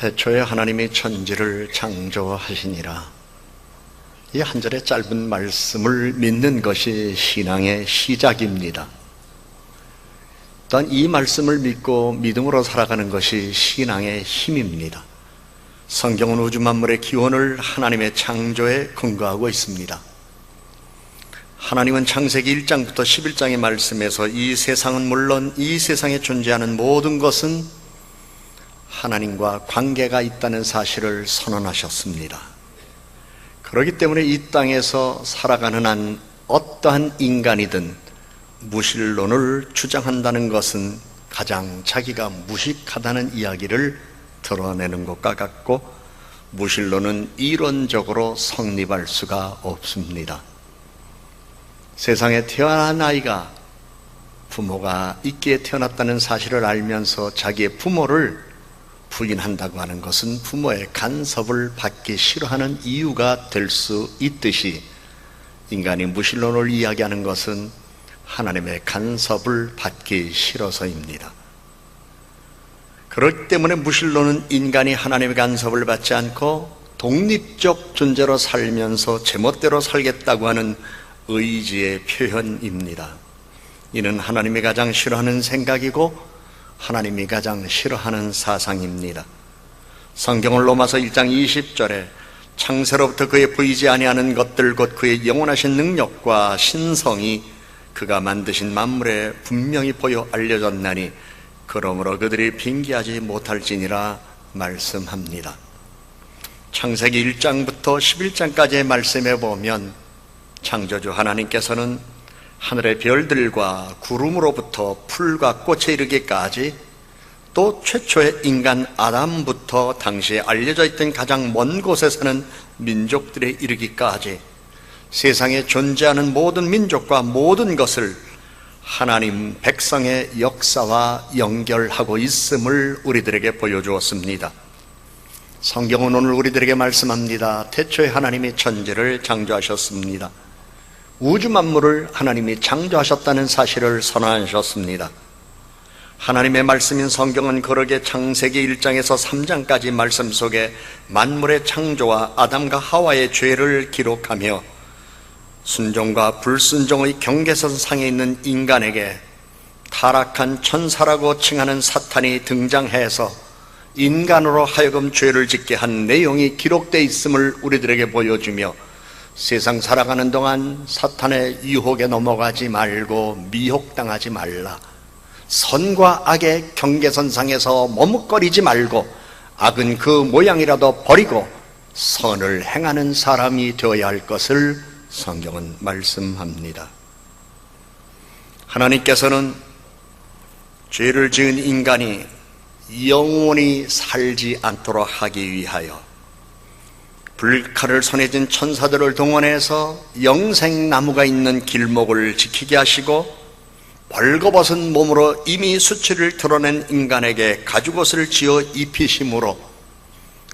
태초에 하나님이 천지를 창조하시니라. 이 한 절의 짧은 말씀을 믿는 것이 신앙의 시작입니다. 또한 이 말씀을 믿고 믿음으로 살아가는 것이 신앙의 힘입니다. 성경은 우주 만물의 기원을 하나님의 창조에 근거하고 있습니다. 하나님은 창세기 1장부터 11장의 말씀에서 이 세상은 물론 이 세상에 존재하는 모든 것은 하나님과 관계가 있다는 사실을 선언하셨습니다. 그렇기 때문에 이 땅에서 살아가는 한 어떠한 인간이든 무신론을 주장한다는 것은 가장 자기가 무식하다는 이야기를 드러내는 것과 같고, 무신론은 이론적으로 성립할 수가 없습니다. 세상에 태어난 아이가 부모가 있기에 태어났다는 사실을 알면서 자기의 부모를 부인한다고 하는 것은 부모의 간섭을 받기 싫어하는 이유가 될 수 있듯이, 인간이 무신론을 이야기하는 것은 하나님의 간섭을 받기 싫어서입니다. 그렇기 때문에 무신론은 인간이 하나님의 간섭을 받지 않고 독립적 존재로 살면서 제멋대로 살겠다고 하는 의지의 표현입니다. 이는 하나님이 가장 싫어하는 생각이고 하나님이 가장 싫어하는 사상입니다. 성경은 로마서 1장 20절에 창세로부터 그의 보이지 아니하는 것들 곧 그의 영원하신 능력과 신성이 그가 만드신 만물에 분명히 보여 알려졌나니 그러므로 그들이 빙기하지 못할지니라 말씀합니다. 창세기 1장부터 11장까지의 말씀에 보면 창조주 하나님께서는 하늘의 별들과 구름으로부터 풀과 꽃에 이르기까지, 또 최초의 인간 아담부터 당시에 알려져 있던 가장 먼 곳에 사는 민족들에 이르기까지 세상에 존재하는 모든 민족과 모든 것을 하나님 백성의 역사와 연결하고 있음을 우리들에게 보여주었습니다. 성경은 오늘 우리들에게 말씀합니다. 태초에 하나님이 천지를 창조하셨습니다. 우주 만물을 하나님이 창조하셨다는 사실을 선언하셨습니다. 하나님의 말씀인 성경은 그러게 창세기 1장에서 3장까지 말씀 속에 만물의 창조와 아담과 하와의 죄를 기록하며 순종과 불순종의 경계선상에 있는 인간에게 타락한 천사라고 칭하는 사탄이 등장해서 인간으로 하여금 죄를 짓게 한 내용이 기록되어 있음을 우리들에게 보여주며, 세상 살아가는 동안 사탄의 유혹에 넘어가지 말고 미혹당하지 말라, 선과 악의 경계선상에서 머뭇거리지 말고 악은 그 모양이라도 버리고 선을 행하는 사람이 되어야 할 것을 성경은 말씀합니다. 하나님께서는 죄를 지은 인간이 영원히 살지 않도록 하기 위하여 불칼을 손에 쥔 천사들을 동원해서 영생나무가 있는 길목을 지키게 하시고, 벌거벗은 몸으로 이미 수치를 드러낸 인간에게 가죽옷을 지어 입히심으로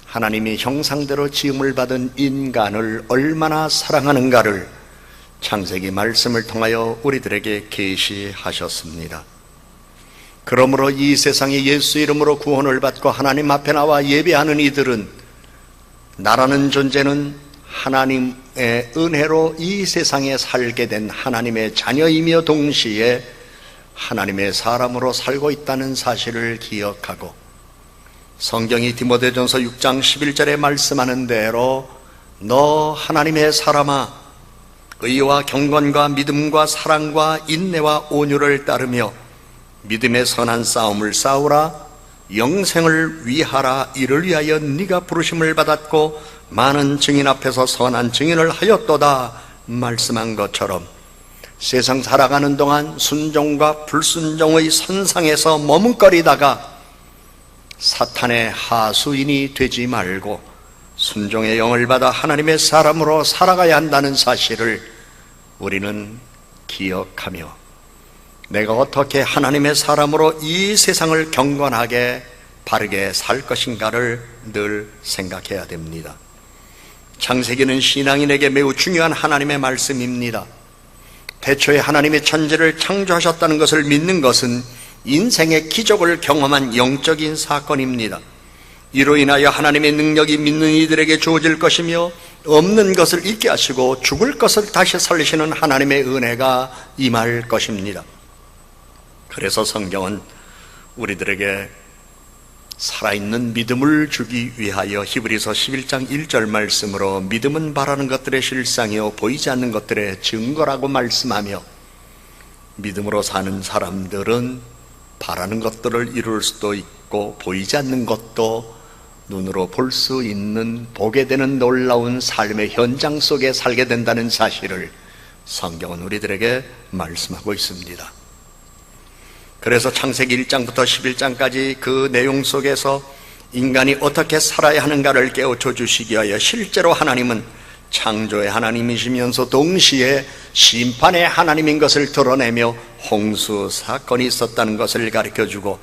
하나님이 형상대로 지음을 받은 인간을 얼마나 사랑하는가를 창세기 말씀을 통하여 우리들에게 계시하셨습니다. 그러므로 이 세상에 예수 이름으로 구원을 받고 하나님 앞에 나와 예배하는 이들은, 나라는 존재는 하나님의 은혜로 이 세상에 살게 된 하나님의 자녀이며 동시에 하나님의 사람으로 살고 있다는 사실을 기억하고, 성경이 디모데전서 6장 11절에 말씀하는 대로 너 하나님의 사람아, 의와 경건과 믿음과 사랑과 인내와 온유를 따르며 믿음의 선한 싸움을 싸우라. 영생을 위하라. 이를 위하여 네가 부르심을 받았고 많은 증인 앞에서 선한 증인을 하였도다 말씀한 것처럼, 세상 살아가는 동안 순종과 불순종의 선상에서 머뭇거리다가 사탄의 하수인이 되지 말고 순종의 영을 받아 하나님의 사람으로 살아가야 한다는 사실을 우리는 기억하며, 내가 어떻게 하나님의 사람으로 이 세상을 경건하게 바르게 살 것인가를 늘 생각해야 됩니다. 창세기는 신앙인에게 매우 중요한 하나님의 말씀입니다. 태초에 하나님의 천지를 창조하셨다는 것을 믿는 것은 인생의 기적을 경험한 영적인 사건입니다. 이로 인하여 하나님의 능력이 믿는 이들에게 주어질 것이며 없는 것을 잊게 하시고 죽을 것을 다시 살리시는 하나님의 은혜가 임할 것입니다. 그래서 성경은 우리들에게 살아있는 믿음을 주기 위하여 히브리서 11장 1절 말씀으로 믿음은 바라는 것들의 실상이요 보이지 않는 것들의 증거라고 말씀하며, 믿음으로 사는 사람들은 바라는 것들을 이룰 수도 있고 보이지 않는 것도 눈으로 볼 수 있는, 보게 되는 놀라운 삶의 현장 속에 살게 된다는 사실을 성경은 우리들에게 말씀하고 있습니다. 그래서 창세기 1장부터 11장까지 그 내용 속에서 인간이 어떻게 살아야 하는가를 깨우쳐 주시기 위하여 실제로 하나님은 창조의 하나님이시면서 동시에 심판의 하나님인 것을 드러내며 홍수 사건이 있었다는 것을 가르쳐주고,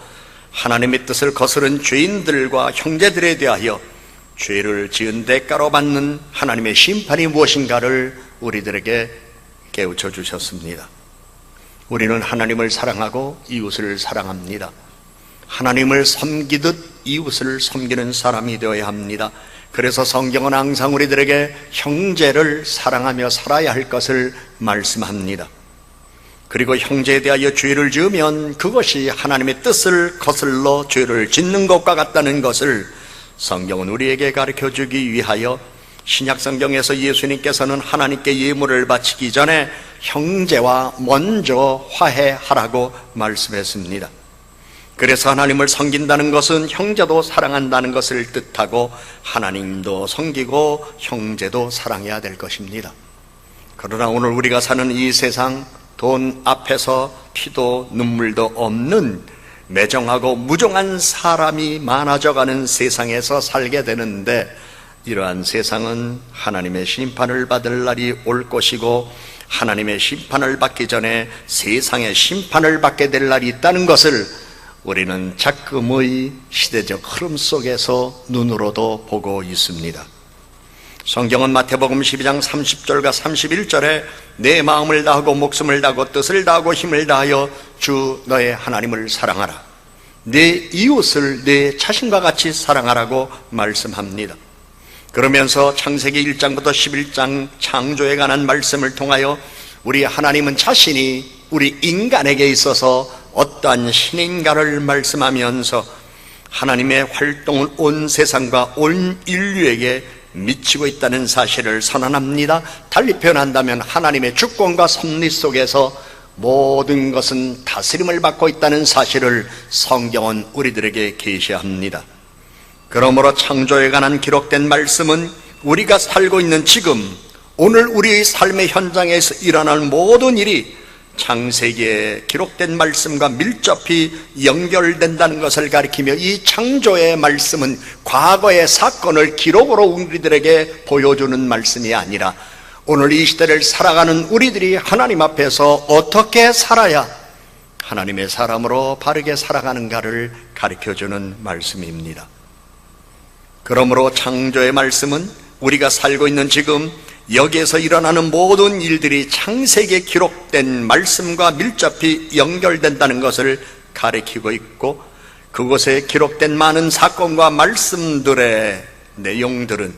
하나님의 뜻을 거스른 죄인들과 형제들에 대하여 죄를 지은 대가로 받는 하나님의 심판이 무엇인가를 우리들에게 깨우쳐 주셨습니다. 우리는 하나님을 사랑하고 이웃을 사랑합니다. 하나님을 섬기듯 이웃을 섬기는 사람이 되어야 합니다. 그래서 성경은 항상 우리들에게 형제를 사랑하며 살아야 할 것을 말씀합니다. 그리고 형제에 대하여 죄를 지으면 그것이 하나님의 뜻을 거슬러 죄를 짓는 것과 같다는 것을 성경은 우리에게 가르쳐주기 위하여 신약 성경에서 예수님께서는 하나님께 예물을 바치기 전에 형제와 먼저 화해하라고 말씀했습니다. 그래서 하나님을 섬긴다는 것은 형제도 사랑한다는 것을 뜻하고, 하나님도 섬기고 형제도 사랑해야 될 것입니다. 그러나 오늘 우리가 사는 이 세상, 돈 앞에서 피도 눈물도 없는 매정하고 무정한 사람이 많아져가는 세상에서 살게 되는데, 이러한 세상은 하나님의 심판을 받을 날이 올 것이고, 하나님의 심판을 받기 전에 세상의 심판을 받게 될 날이 있다는 것을 우리는 작금의 시대적 흐름 속에서 눈으로도 보고 있습니다. 성경은 마태복음 12장 30절과 31절에 내 마음을 다하고 목숨을 다하고 뜻을 다하고 힘을 다하여 주 너의 하나님을 사랑하라, 내 이웃을 내 자신과 같이 사랑하라고 말씀합니다. 그러면서 창세기 1장부터 11장 창조에 관한 말씀을 통하여 우리 하나님은 자신이 우리 인간에게 있어서 어떠한 신인가를 말씀하면서 하나님의 활동을 온 세상과 온 인류에게 미치고 있다는 사실을 선언합니다. 달리 표현한다면 하나님의 주권과 섭리 속에서 모든 것은 다스림을 받고 있다는 사실을 성경은 우리들에게 계시합니다. 그러므로 창조에 관한 기록된 말씀은 우리가 살고 있는 지금, 오늘 우리의 삶의 현장에서 일어날 모든 일이 창세기에 기록된 말씀과 밀접히 연결된다는 것을 가리키며, 이 창조의 말씀은 과거의 사건을 기록으로 우리들에게 보여주는 말씀이 아니라 오늘 이 시대를 살아가는 우리들이 하나님 앞에서 어떻게 살아야 하나님의 사람으로 바르게 살아가는가를 가르쳐주는 말씀입니다. 그러므로 창조의 말씀은 우리가 살고 있는 지금 여기에서 일어나는 모든 일들이 창세기에 기록된 말씀과 밀접히 연결된다는 것을 가리키고 있고, 그곳에 기록된 많은 사건과 말씀들의 내용들은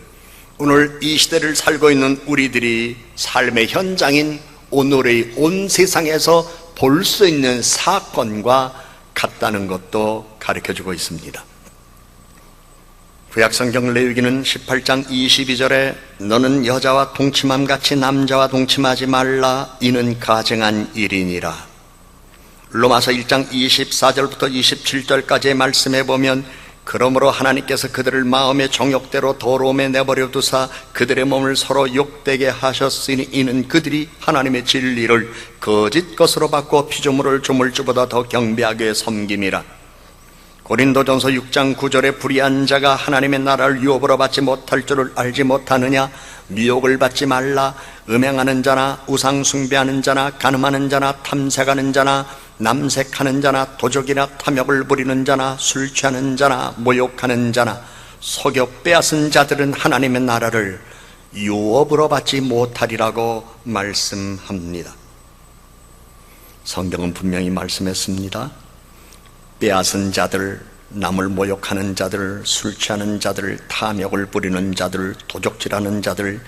오늘 이 시대를 살고 있는 우리들이 삶의 현장인 오늘의 온 세상에서 볼 수 있는 사건과 같다는 것도 가르쳐주고 있습니다. 구약성경 레위기는 18장 22절에 너는 여자와 동침함같이 남자와 동침하지 말라, 이는 가증한 일이니라. 로마서 1장 24절부터 27절까지의 말씀에 보면 그러므로 하나님께서 그들을 마음의 정욕대로 더러움에 내버려 두사 그들의 몸을 서로 욕되게 하셨으니 이는 그들이 하나님의 진리를 거짓 것으로 바꿔 피조물을 조물주보다 더 경배하게 섬김이라. 고린도전서 6장 9절에 불의한 자가 하나님의 나라를 유업으로 받지 못할 줄을 알지 못하느냐, 미혹을 받지 말라. 음행하는 자나 우상 숭배하는 자나 간음하는 자나 탐색하는 자나 남색하는 자나 도적이나 탐욕을 부리는 자나 술 취하는 자나 모욕하는 자나 속여 빼앗은 자들은 하나님의 나라를 유업으로 받지 못하리라고 말씀합니다. 성경은 분명히 말씀했습니다. 빼앗은 자들, 남을 모욕하는 자들, 술 취하는 자들, 탐욕을 부리는 자들, 도적질하는 자들,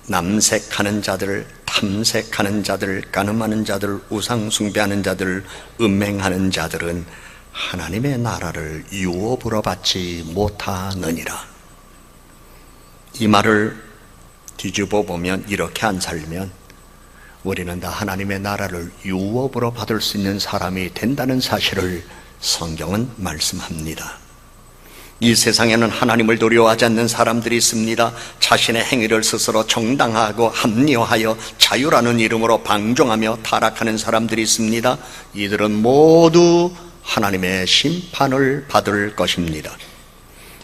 남색하는 자들, 탐색하는 자들, 간음하는 자들, 우상 숭배하는 자들, 음행하는 자들은 하나님의 나라를 유업으로 받지 못하느니라. 이 말을 뒤집어 보면, 이렇게 안 살면 우리는 다 하나님의 나라를 유업으로 받을 수 있는 사람이 된다는 사실을 성경은 말씀합니다. 이 세상에는 하나님을 두려워하지 않는 사람들이 있습니다. 자신의 행위를 스스로 정당하고 합리화하여 자유라는 이름으로 방종하며 타락하는 사람들이 있습니다. 이들은 모두 하나님의 심판을 받을 것입니다.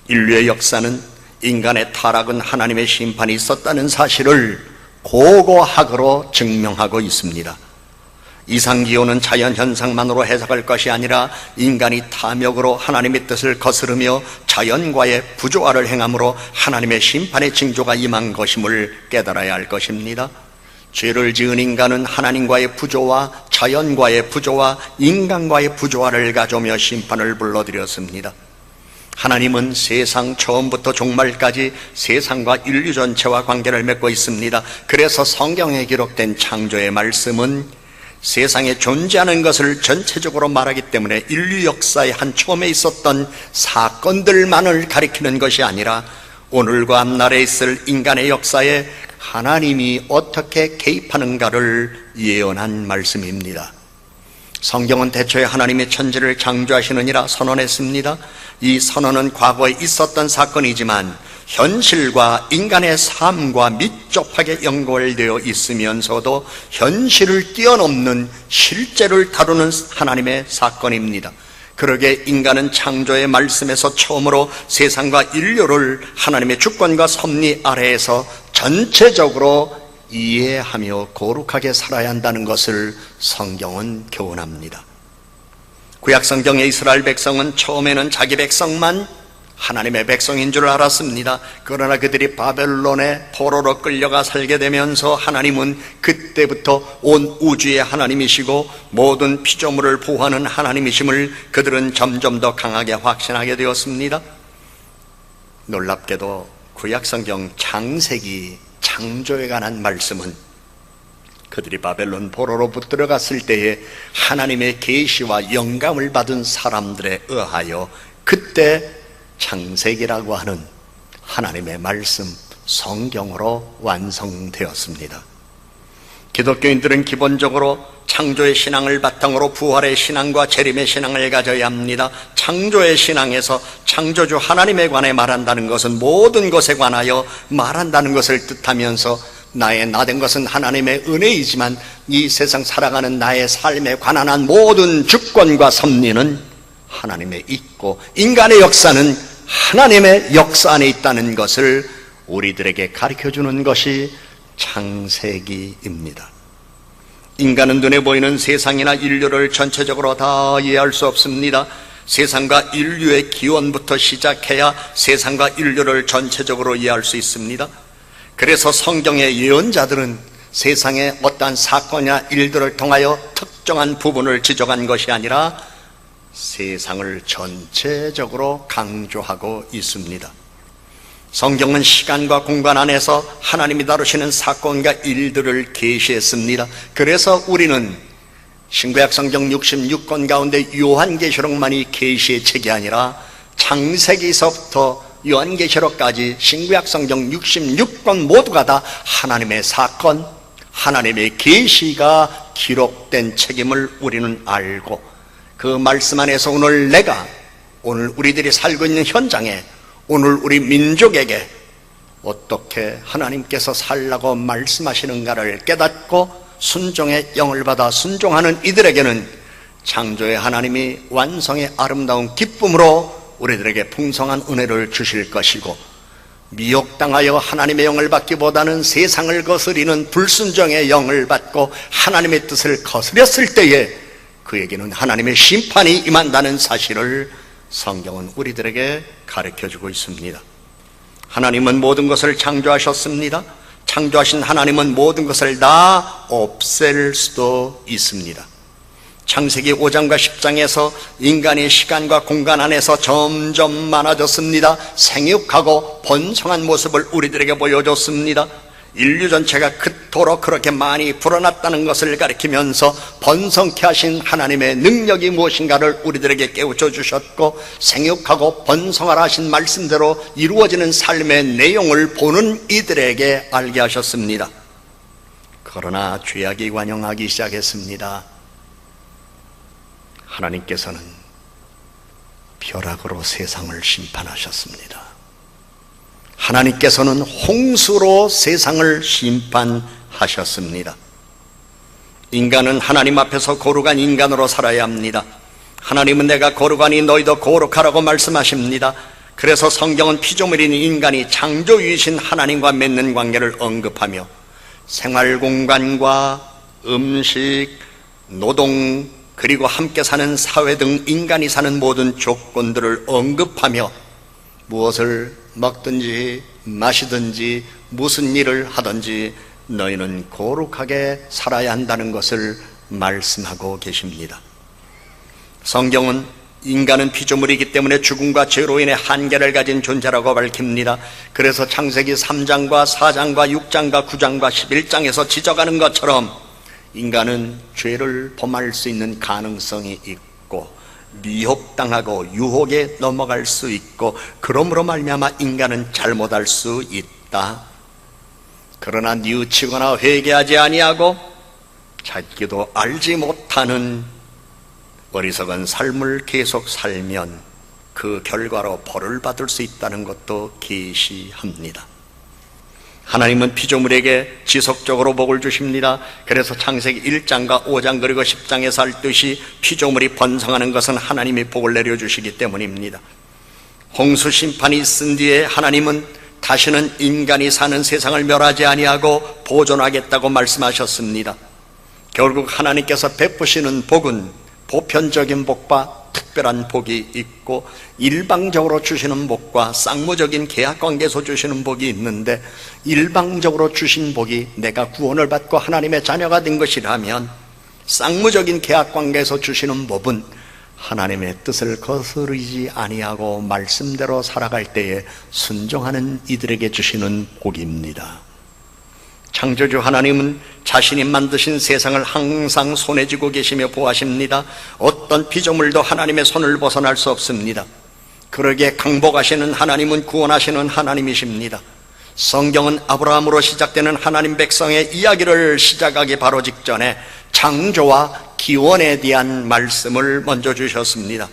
인류의 역사는 인간의 타락은 하나님의 심판이 있었다는 사실을 고고학으로 증명하고 있습니다. 이상기온은 자연현상만으로 해석할 것이 아니라 인간이 탐욕으로 하나님의 뜻을 거스르며 자연과의 부조화를 행함으로 하나님의 심판의 징조가 임한 것임을 깨달아야 할 것입니다. 죄를 지은 인간은 하나님과의 부조화, 자연과의 부조화, 인간과의 부조화를 가져오며 심판을 불러들였습니다. 하나님은 세상 처음부터 종말까지 세상과 인류 전체와 관계를 맺고 있습니다. 그래서 성경에 기록된 창조의 말씀은 세상에 존재하는 것을 전체적으로 말하기 때문에 인류 역사의 한 처음에 있었던 사건들만을 가리키는 것이 아니라 오늘과 앞날에 있을 인간의 역사에 하나님이 어떻게 개입하는가를 예언한 말씀입니다. 성경은 대초에 하나님이 천지를 창조하시느니라 선언했습니다. 이 선언은 과거에 있었던 사건이지만 현실과 인간의 삶과 밀접하게 연결되어 있으면서도 현실을 뛰어넘는 실제를 다루는 하나님의 사건입니다. 그러게 인간은 창조의 말씀에서 처음으로 세상과 인류를 하나님의 주권과 섭리 아래에서 전체적으로 이해하며 거룩하게 살아야 한다는 것을 성경은 교훈합니다. 구약 성경의 이스라엘 백성은 처음에는 자기 백성만 하나님의 백성인 줄 알았습니다. 그러나 그들이 바벨론의 포로로 끌려가 살게 되면서 하나님은 그때부터 온 우주의 하나님이시고 모든 피조물을 보호하는 하나님이심을 그들은 점점 더 강하게 확신하게 되었습니다. 놀랍게도 구약 성경 창세기 창조에 관한 말씀은 그들이 바벨론 포로로 붙들어갔을 때에 하나님의 계시와 영감을 받은 사람들에 의하여 그때 창세기라고 하는 하나님의 말씀 성경으로 완성되었습니다. 기독교인들은 기본적으로 창조의 신앙을 바탕으로 부활의 신앙과 재림의 신앙을 가져야 합니다. 창조의 신앙에서 창조주 하나님에 관해 말한다는 것은 모든 것에 관하여 말한다는 것을 뜻하면서 나의 나된 것은 하나님의 은혜이지만 이 세상 살아가는 나의 삶에 관한 한 모든 주권과 섭리는 하나님의 있고 인간의 역사는 하나님의 역사 안에 있다는 것을 우리들에게 가르쳐주는 것이 창세기입니다. 인간은 눈에 보이는 세상이나 인류를 전체적으로 다 이해할 수 없습니다. 세상과 인류의 기원부터 시작해야 세상과 인류를 전체적으로 이해할 수 있습니다. 그래서 성경의 예언자들은 세상의 어떠한 사건이나 일들을 통하여 특정한 부분을 지적한 것이 아니라 세상을 전체적으로 강조하고 있습니다. 성경은 시간과 공간 안에서 하나님이 다루시는 사건과 일들을 계시했습니다. 그래서 우리는 신구약 성경 66권 가운데 요한계시록만이 계시의 책이 아니라 창세기서부터 요한계시록까지 신구약 성경 66권 모두가 다 하나님의 사건, 하나님의 계시가 기록된 책임을 우리는 알고 그 말씀 안에서 오늘 우리들이 살고 있는 현장에 오늘 우리 민족에게 어떻게 하나님께서 살라고 말씀하시는가를 깨닫고 순종의 영을 받아 순종하는 이들에게는 창조의 하나님이 완성의 아름다운 기쁨으로 우리들에게 풍성한 은혜를 주실 것이고 미혹당하여 하나님의 영을 받기보다는 세상을 거스리는 불순종의 영을 받고 하나님의 뜻을 거스렸을 때에 그에게는 하나님의 심판이 임한다는 사실을 성경은 우리들에게 가르쳐주고 있습니다. 하나님은 모든 것을 창조하셨습니다. 창조하신 하나님은 모든 것을 다 없앨 수도 있습니다. 창세기 5장과 10장에서 인간이 시간과 공간 안에서 점점 많아졌습니다. 생육하고 번성한 모습을 우리들에게 보여줬습니다. 인류 전체가 그토록 그렇게 많이 불어났다는 것을 가리키면서 번성케 하신 하나님의 능력이 무엇인가를 우리들에게 깨우쳐 주셨고, 생육하고 번성하라 하신 말씀대로 이루어지는 삶의 내용을 보는 이들에게 알게 하셨습니다. 그러나 죄악이 관영하기 시작했습니다. 하나님께서는 벼락으로 세상을 심판하셨습니다. 하나님께서는 홍수로 세상을 심판하셨습니다. 인간은 하나님 앞에서 거룩한 인간으로 살아야 합니다. 하나님은 내가 거룩하니 너희도 거룩하라고 말씀하십니다. 그래서 성경은 피조물인 인간이 창조주이신 하나님과 맺는 관계를 언급하며 생활공간과 음식, 노동, 그리고 함께 사는 사회 등 인간이 사는 모든 조건들을 언급하며 무엇을 먹든지 마시든지 무슨 일을 하든지 너희는 거룩하게 살아야 한다는 것을 말씀하고 계십니다. 성경은 인간은 피조물이기 때문에 죽음과 죄로 인해 한계를 가진 존재라고 밝힙니다. 그래서 창세기 3장과 4장과 6장과 9장과 11장에서 지적하는 것처럼 인간은 죄를 범할 수 있는 가능성이 있고 미혹당하고 유혹에 넘어갈 수 있고, 그러므로 말미암아 인간은 잘못할 수 있다. 그러나 뉘우치거나 회개하지 아니하고 자기도 알지 못하는 어리석은 삶을 계속 살면 그 결과로 벌을 받을 수 있다는 것도 계시합니다. 하나님은 피조물에게 지속적으로 복을 주십니다. 그래서 창세기 1장과 5장 그리고 10장에서 할 듯이 피조물이 번성하는 것은 하나님이 복을 내려주시기 때문입니다. 홍수 심판이 있은 뒤에 하나님은 다시는 인간이 사는 세상을 멸하지 아니하고 보존하겠다고 말씀하셨습니다. 결국 하나님께서 베푸시는 복은 보편적인 복과 특별한 복이 있고, 일방적으로 주시는 복과 쌍무적인 계약관계에서 주시는 복이 있는데, 일방적으로 주신 복이 내가 구원을 받고 하나님의 자녀가 된 것이라면, 쌍무적인 계약관계에서 주시는 복은 하나님의 뜻을 거스르지 아니하고 말씀대로 살아갈 때에 순종하는 이들에게 주시는 복입니다. 창조주 하나님은 자신이 만드신 세상을 항상 손에 쥐고 계시며 보호하십니다. 어떤 피조물도 하나님의 손을 벗어날 수 없습니다. 그러기에 강복하시는 하나님은 구원하시는 하나님이십니다. 성경은 아브라함으로 시작되는 하나님 백성의 이야기를 시작하기 바로 직전에 창조와 기원에 대한 말씀을 먼저 주셨습니다.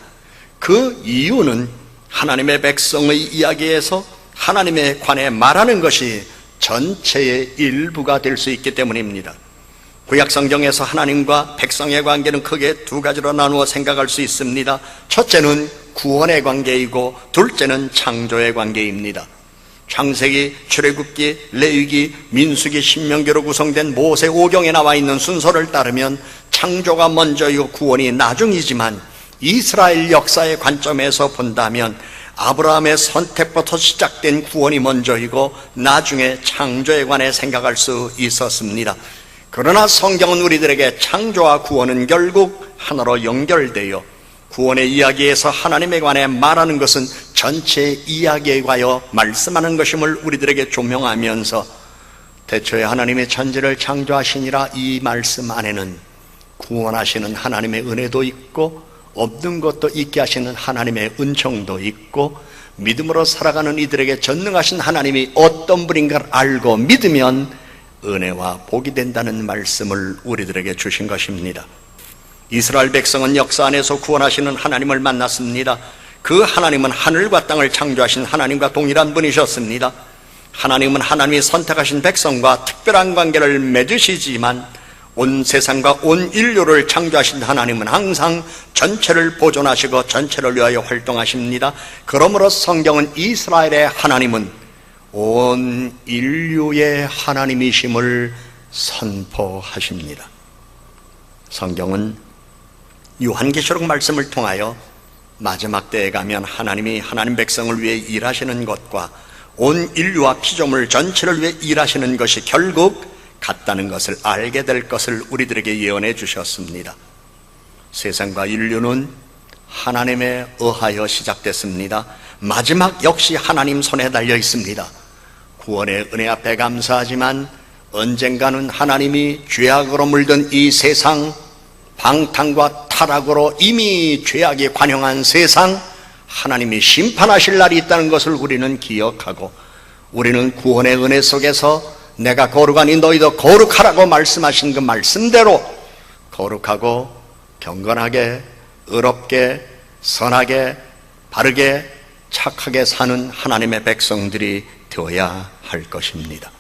그 이유는 하나님의 백성의 이야기에서 하나님에 관해 말하는 것이 전체의 일부가 될 수 있기 때문입니다. 구약 성경에서 하나님과 백성의 관계는 크게 두 가지로 나누어 생각할 수 있습니다. 첫째는 구원의 관계이고 둘째는 창조의 관계입니다. 창세기, 출애굽기, 레위기, 민수기, 신명기로 구성된 모세 오경에 나와 있는 순서를 따르면 창조가 먼저이고 구원이 나중이지만, 이스라엘 역사의 관점에서 본다면 아브라함의 선택부터 시작된 구원이 먼저이고 나중에 창조에 관해 생각할 수 있었습니다. 그러나 성경은 우리들에게 창조와 구원은 결국 하나로 연결되어 구원의 이야기에서 하나님에 관해 말하는 것은 전체 이야기에 관하여 말씀하는 것임을 우리들에게 조명하면서, 태초에 하나님의 천지를 창조하시니라 이 말씀 안에는 구원하시는 하나님의 은혜도 있고 없는 것도 있게 하시는 하나님의 은총도 있고, 믿음으로 살아가는 이들에게 전능하신 하나님이 어떤 분인가를 알고 믿으면 은혜와 복이 된다는 말씀을 우리들에게 주신 것입니다. 이스라엘 백성은 역사 안에서 구원하시는 하나님을 만났습니다. 그 하나님은 하늘과 땅을 창조하신 하나님과 동일한 분이셨습니다. 하나님은 하나님이 선택하신 백성과 특별한 관계를 맺으시지만, 온 세상과 온 인류를 창조하신 하나님은 항상 전체를 보존하시고 전체를 위하여 활동하십니다. 그러므로 성경은 이스라엘의 하나님은 온 인류의 하나님이심을 선포하십니다. 성경은 요한계시록 말씀을 통하여 마지막 때에 가면 하나님이 하나님 백성을 위해 일하시는 것과 온 인류와 피조물 전체를 위해 일하시는 것이 결국 같다는 것을 알게 될 것을 우리들에게 예언해 주셨습니다. 세상과 인류는 하나님에 의하여 시작됐습니다. 마지막 역시 하나님 손에 달려 있습니다. 구원의 은혜 앞에 감사하지만 언젠가는 하나님이 죄악으로 물든 이 세상, 방탕과 타락으로 이미 죄악에 관영한 세상, 하나님이 심판하실 날이 있다는 것을 우리는 기억하고, 우리는 구원의 은혜 속에서 내가 거룩하니 너희도 거룩하라고 말씀하신 그 말씀대로 거룩하고 경건하게, 의롭게, 선하게, 바르게, 착하게 사는 하나님의 백성들이 되어야 할 것입니다.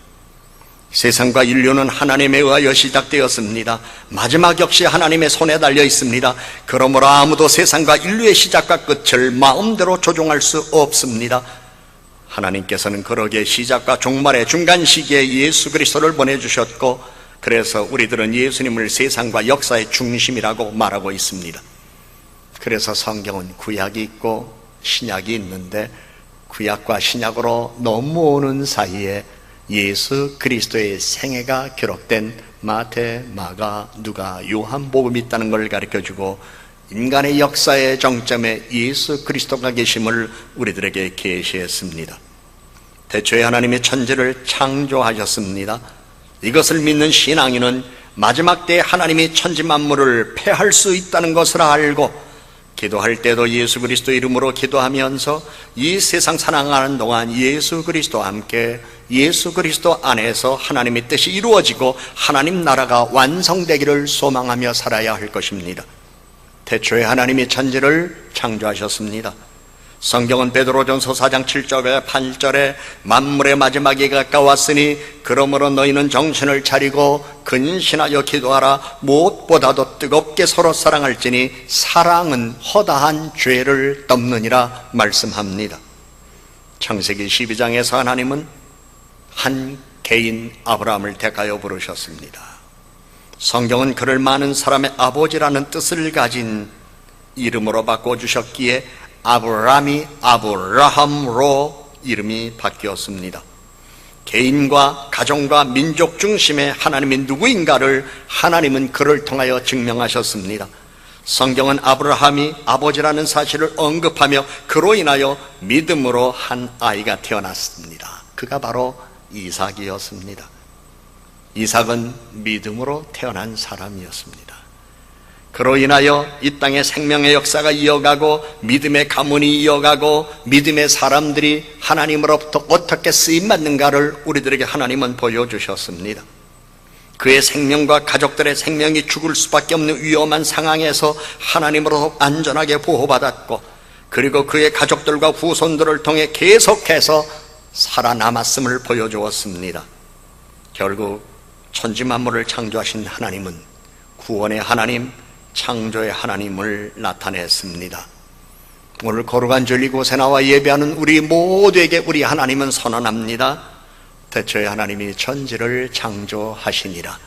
세상과 인류는 하나님에 의하여 시작되었습니다. 마지막 역시 하나님의 손에 달려 있습니다. 그러므로 아무도 세상과 인류의 시작과 끝을 마음대로 조종할 수 없습니다. 하나님께서는 그러기에 시작과 종말의 중간 시기에 예수 그리스도를 보내주셨고, 그래서 우리들은 예수님을 세상과 역사의 중심이라고 말하고 있습니다. 그래서 성경은 구약이 있고 신약이 있는데, 구약과 신약으로 넘어오는 사이에 예수 그리스도의 생애가 기록된 마태, 마가, 누가, 요한복음이 있다는 걸 가르쳐주고, 인간의 역사의 정점에 예수 그리스도가 계심을 우리들에게 계시했습니다. 태초에 하나님의 천지를 창조하셨습니다. 이것을 믿는 신앙인은 마지막 때에 하나님이 천지 만물을 폐할 수 있다는 것을 알고, 기도할 때도 예수 그리스도 이름으로 기도하면서 이 세상 살아가는 동안 예수 그리스도와 함께 예수 그리스도 안에서 하나님의 뜻이 이루어지고 하나님 나라가 완성되기를 소망하며 살아야 할 것입니다. 태초에 하나님이 천지를 창조하셨습니다. 성경은 베드로전서 4장 7절에 8절에 만물의 마지막이 가까웠으니 그러므로 너희는 정신을 차리고 근신하여 기도하라. 무엇보다도 뜨겁게 서로 사랑할지니 사랑은 허다한 죄를 덮느니라 말씀합니다. 창세기 12장에서 하나님은 한 개인 아브라함을 택하여 부르셨습니다. 성경은 그를 많은 사람의 아버지라는 뜻을 가진 이름으로 바꿔주셨기에 아브라함이 아브라함으로 이름이 바뀌었습니다. 개인과 가정과 민족 중심의 하나님이 누구인가를 하나님은 그를 통하여 증명하셨습니다. 성경은 아브라함이 아버지라는 사실을 언급하며 그로 인하여 믿음으로 한 아이가 태어났습니다. 그가 바로 이삭이었습니다. 이삭은 믿음으로 태어난 사람이었습니다. 그로 인하여 이 땅의 생명의 역사가 이어가고 믿음의 가문이 이어가고 믿음의 사람들이 하나님으로부터 어떻게 쓰임받는가를 우리들에게 하나님은 보여주셨습니다. 그의 생명과 가족들의 생명이 죽을 수밖에 없는 위험한 상황에서 하나님으로부터 안전하게 보호받았고, 그리고 그의 가족들과 후손들을 통해 계속해서 살아남았음을 보여주었습니다. 결국 천지 만물을 창조하신 하나님은 구원의 하나님, 창조의 하나님을 나타냈습니다. 오늘 거룩한 진리 곳에 나와 예배하는 우리 모두에게 우리 하나님은 선언합니다. 태초에 하나님이 천지를 창조하시니라.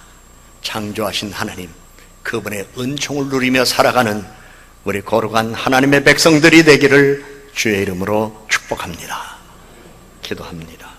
창조하신 하나님, 그분의 은총을 누리며 살아가는 우리 거룩한 하나님의 백성들이 되기를 주의 이름으로 축복합니다. 기도합니다.